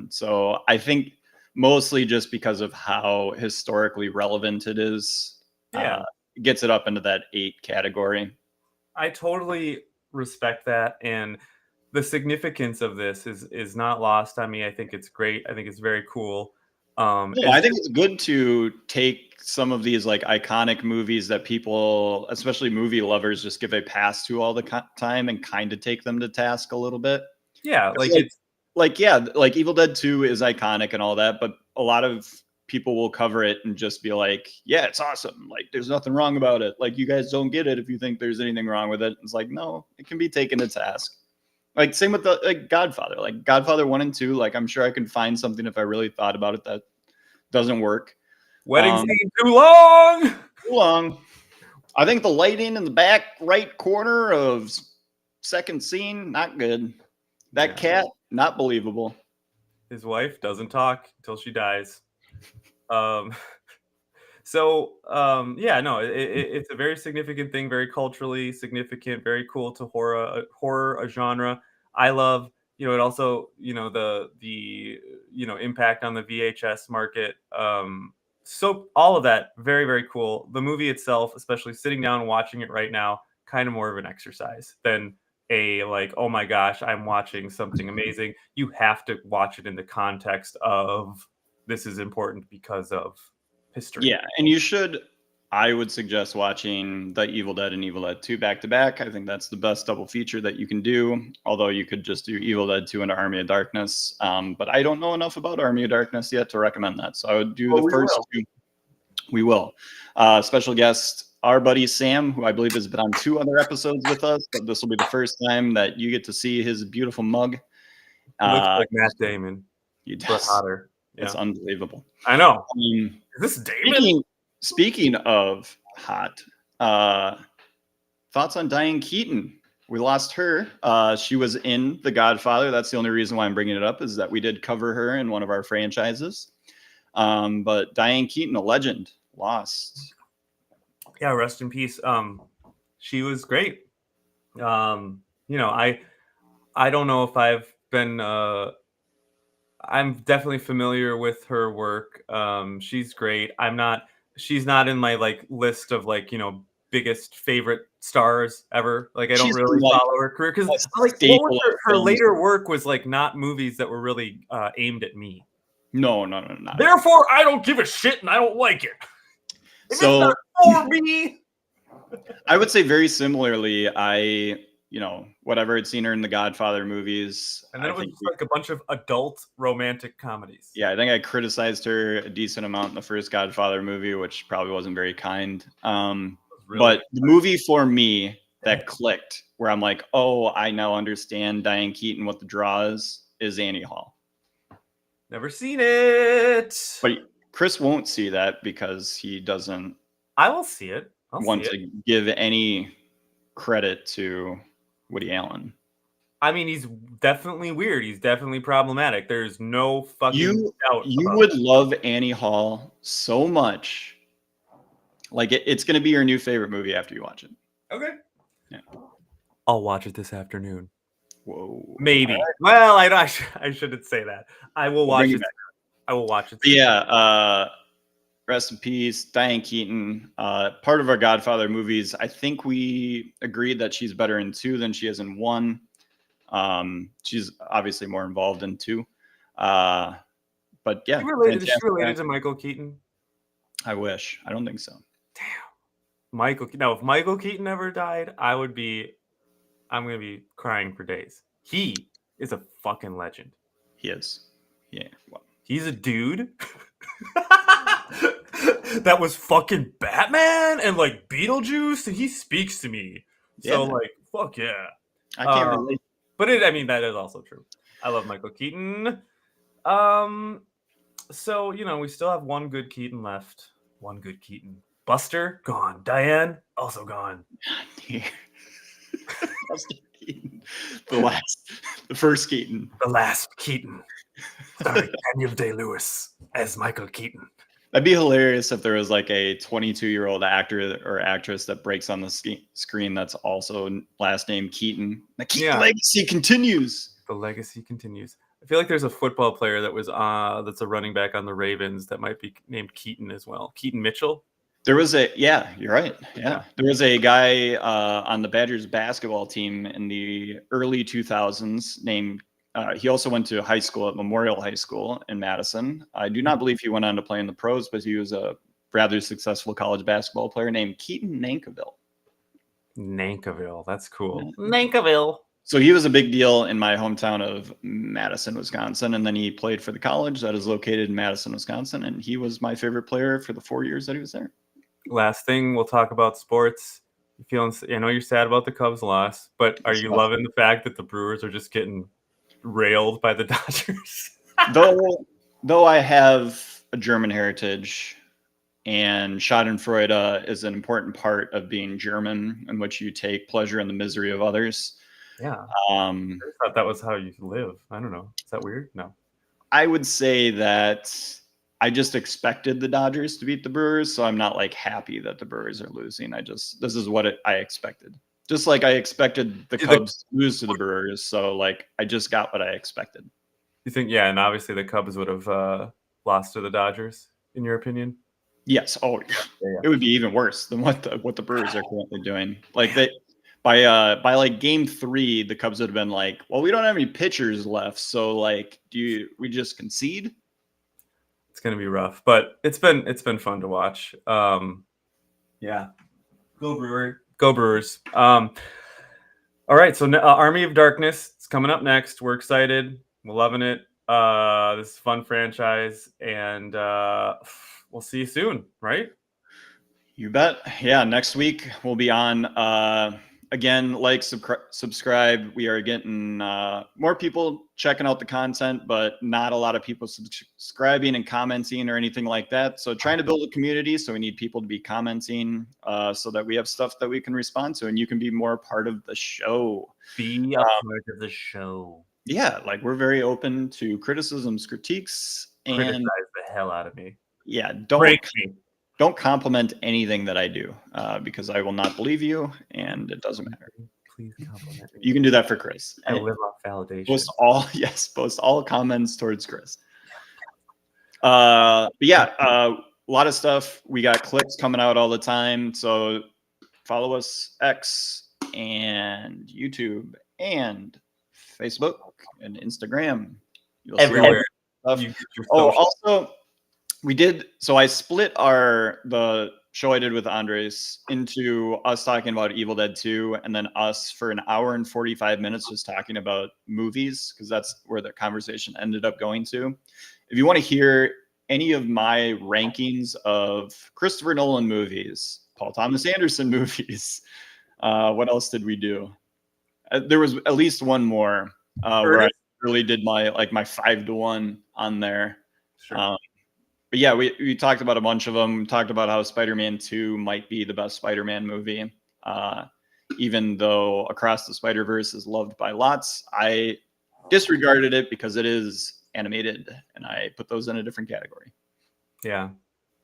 so I think mostly just because of how historically relevant it is, gets it up into that 8 category. I totally respect that. And the significance of this is not lost on me. I think it's great. I think it's very cool. I think it's good to take some of these like iconic movies that people, especially movie lovers, just give a pass to all the time and kind of take them to task a little bit. Yeah, like Evil Dead 2 is iconic and all that, but a lot of people will cover it and just be like, yeah, it's awesome. Like there's nothing wrong about it. Like you guys don't get it if you think there's anything wrong with it. It's like, no, it can be taken to task. Like same with the Godfather, like Godfather 1 and 2. Like I'm sure I could find something if I really thought about it that doesn't work. Wedding scene too long. Too long. I think the lighting in the back right corner of second scene, not good. That cat, not believable. His wife doesn't talk until she dies. It's a very significant thing, very culturally significant, very cool to horror a genre. I love, it also, the impact on the VHS market. So all of that, very, very cool. The movie itself, especially sitting down and watching it right now, kind of more of an exercise than a like, oh my gosh, I'm watching something amazing. You have to watch it in the context of this is important because of history. Yeah, and I would suggest watching the Evil Dead and Evil Dead 2 back to back. I think that's the best double feature that you can do. Although you could just do Evil Dead 2 and Army of Darkness. But I don't know enough about Army of Darkness yet to recommend that. So I would do the first two. We will. Special guest, our buddy Sam, who I believe has been on 2 other episodes with us, but this will be the first time that you get to see his beautiful mug. He looks like Matt Damon. He does. But hotter. Yeah. It's unbelievable. I know. Is this Damon? Speaking of hot, thoughts on Diane Keaton? We lost her. She was in The Godfather. That's the only reason why I'm bringing it up, is that we did cover her in one of our franchises. But Diane Keaton, a legend, lost. Yeah, rest in peace. She was great. I don't know if I've been. I'm definitely familiar with her work. She's great. She's not in my like list of like biggest favorite stars ever. Like I don't really follow her career because like her later work was like not movies that were really aimed at me. No. Therefore, I don't give a shit and I don't like it. If So it's not for me. I would say very similarly, whatever I'd seen her in the Godfather movies. And then it was just like a bunch of adult romantic comedies. Yeah, I think I criticized her a decent amount in the first Godfather movie, which probably wasn't very kind. But the movie for me that clicked, where I'm like, oh, I now understand Diane Keaton, what the draw is Annie Hall. Never seen it. But Chris won't see that because he doesn't. I will see it. Want to give any credit to Woody Allen. I mean, he's definitely weird. He's definitely problematic. There's no fucking doubt. You would love Annie Hall so much. Like it's going to be your new favorite movie after you watch it. Okay. Yeah. I'll watch it this afternoon. Whoa. Maybe. Right. Well, I shouldn't say that. I will watch it. I will watch it. Yeah. Rest in peace, Diane Keaton. Part of our Godfather movies, I think we agreed that she's better in 2 than she is in 1. She's obviously more involved in 2. But yeah. Is she related to Michael Keaton? I wish. I don't think so. Damn. If Michael Keaton ever died, I'm going to be crying for days. He is a fucking legend. He is. Yeah. Well. He's a dude. That was fucking Batman and like Beetlejuice, and he speaks to me. So like, fuck yeah. I can't relate. But that is also true. I love Michael Keaton. So we still have one good Keaton left. One good Keaton. Buster gone. Diane also gone. Buster Keaton, the first Keaton, the last Keaton. Starring Daniel Day-Lewis as Michael Keaton. That'd be hilarious if there was like a 22-year-old actor or actress that breaks on the screen that's also last name Keaton. The Keaton legacy continues. The legacy continues. I feel like there's a football player that was that's a running back on the Ravens that might be named Keaton as well. Keaton Mitchell. There was you're right. Yeah. There was a guy on the Badgers basketball team in the early 2000s named he also went to high school at Memorial High School in Madison. I do not believe he went on to play in the pros, but he was a rather successful college basketball player named Keaton Nankivell. Nankivell, that's cool. Nankivell. So he was a big deal in my hometown of Madison, Wisconsin, and then he played for the college that is located in Madison, Wisconsin, and he was my favorite player for the 4 years that he was there. Last thing, we'll talk about sports. I know you're sad about the Cubs loss, but are you loving the fact that the Brewers are just getting railed by the Dodgers? though I have a German heritage, and Schadenfreude is an important part of being German, in which you take pleasure in the misery of others. Yeah. I thought that was how you live. I don't know. Is that weird? No. I would say that I just expected the Dodgers to beat the Brewers, so I'm not like happy that the Brewers are losing. This is what I expected. Just like I expected the Cubs to lose to the Brewers, so like I just got what I expected. You think? Yeah, and obviously the Cubs would have lost to the Dodgers, in your opinion. Yes. Oh, yeah. It would be even worse than what the Brewers are currently doing. Like by like game 3, the Cubs would have been like, well, we don't have any pitchers left, so like, we just concede? It's gonna be rough, but it's been fun to watch. Yeah, go Brewers. All right, so Army of Darkness is coming up next. We're excited. We're loving it. This is a fun franchise, and we'll see you soon, right? You bet. Yeah, next week we'll be on. Again, subscribe. We are getting more people checking out the content, but not a lot of people subscribing and commenting or anything like that. So trying to build a community. So we need people to be commenting so that we have stuff that we can respond to and you can be more part of the show. Be a part of the show. Yeah, like we're very open to criticisms, critiques, and criticize the hell out of me. Yeah, don't compliment anything that I do because I will not believe you, and it doesn't matter. Please compliment me. You can do that for Chris. I live off validation. Post all comments towards Chris. But yeah, a lot of stuff. We got clips coming out all the time, so follow us X and YouTube and Facebook and Instagram. Everywhere. Also, we did. So I split the show I did with Andres into us talking about Evil Dead 2 and then us for an hour and 45 minutes just talking about movies, because that's where the conversation ended up going to. If you want to hear any of my rankings of Christopher Nolan movies, Paul Thomas Anderson movies, what else did we do? There was at least one more where I really did my 5-to-1 on there. Sure. But yeah, we talked about a bunch of them. We talked about how Spider-Man 2 might be the best Spider-Man movie. Even though Across the Spider-Verse is loved by lots, I disregarded it because it is animated, and I put those in a different category. Yeah.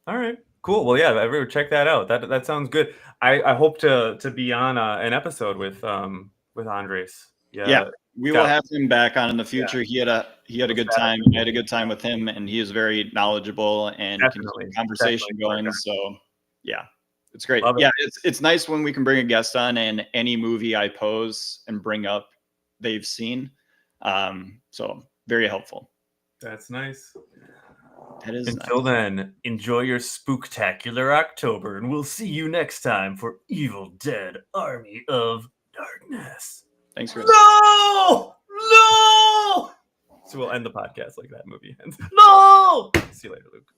All right. Cool. Well, yeah, everyone check that out. That sounds good. I hope to be on an episode with Andres. Yeah. We will have him back on in the future. Yeah. He had a good time. I had a good time with him, and he is very knowledgeable and can keep the conversation going. So yeah, it's great. Yeah, it's nice when we can bring a guest on and any movie I pose and bring up, they've seen. So very helpful. That's nice. That is Until then, enjoy your spooktacular October, and we'll see you next time for Evil Dead Army of Darkness. Thanks, Chris. No! So we'll end the podcast like that movie ends. No! See you later, Luke.